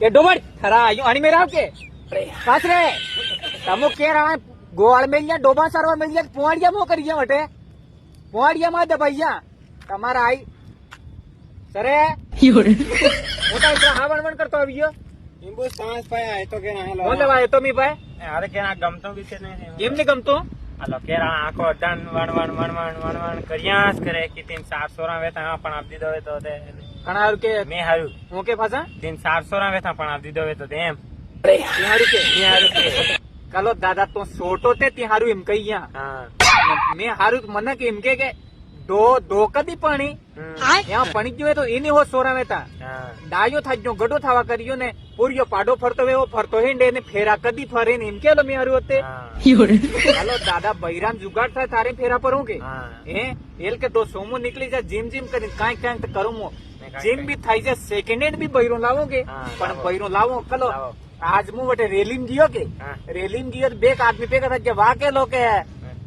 એ ડોમર ખરા આયો અણી મેરા કે કાસરે તમો કે રા ગોળ મેલ્યા ડોબા સરવા મેલ્યા પોવાડિયા મો કરી ગયા વટે પોવાડિયા માં દબાઈયા તમારા આઈ સરે મોટા ઇતરા હાવણ વણ કરતો આવી ગયો ઇમ્બો સાંસ પાય આય તો કે ના હાલો બોલ લેવા એ તો મી ભાઈ અરે કે ના ગમતો કે નહીં કેમ ને ગમતો હાલો કે રા આખો અડાન વણ કર્યા જ કરે કે 300 રા વેતા પણ આપ દીધો હોય તો તે ઘણા હારું કે મે હારું હું કે પાછા 300 રા વેતા પણ આપ દીધો હોય તો તેમ હારું કે કાલો દાદા તો સોટો તે તે હારું એમ કહીયા હા મેં હારું મને કે એમ કે દો કદી પાણી ત્યાં પાણી ગયો તો એની હો સોરાવે તા હા ડાયો થાજો ગડો થવા કર્યો ને પૂર્યો પાડો ફરતો વેવો ફરતો હેંડે ને ફેરા કદી ફરે ને એમ કેલો મેં હારું હોતે હાલો દાદા બૈરામ જુગાડ થાય તારે ફેરા પર હું કે હા હે એલ કે તો સોમો નીકળી જાય જીમ કરીને કાંઈક કાંઈક કરું હું જીમ બી થાય છે સેકન્ડ હેન્ડ બી બૈરો લાવો કે પણ બૈરો લાવો કલો આજ હું વટે રેલીમ ગયો કે રેલીમ ગયો બે આદમી ભેગા થાય વાહ કે લો કે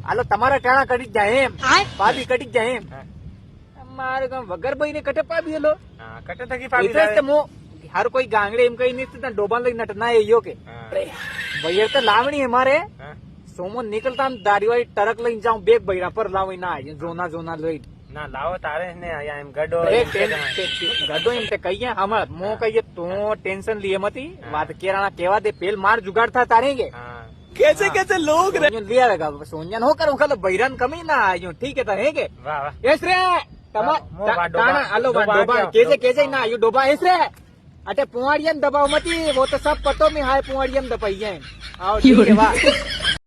હાલો તમારા ટાણા કડી જ જાય એમ પાબી કડી જ જાય એમ મારે વગર ભાઈ ને કટે પાબી લો કટે થકી હાર કોઈ ગાંગડે એમ કઈ નહીં ડોબા લઈ નટ ના એયો કે ભાઈ તો લાવણી અમારે સોમો નીકળતા દારીવાળી ટરક લઈને જાઉં બેગ બૈરા પર લાવી ના જોના લઈ ના લાવો તારે ને એમ ગડો ગડો એમ તે કહીએ હમણાં મો કહીએ તું ટેન્શન લી એમ હતી વાત કેરાણા કેવા દે પેલ માર જુગાડ થા તારે કે कैसे लोग ले आवेगा सोनिया हो करूं कल बैरन कमी ना आयो ठीक है है के વાહ વાહ एस रे टाणा हेलो डोबा केजे ना आयो डोबा एस रे अटे पुआड़ियन दबाव मती वो तो सब पतो में हाय पुआड़ियन दबाई है आओ ठीक है वाह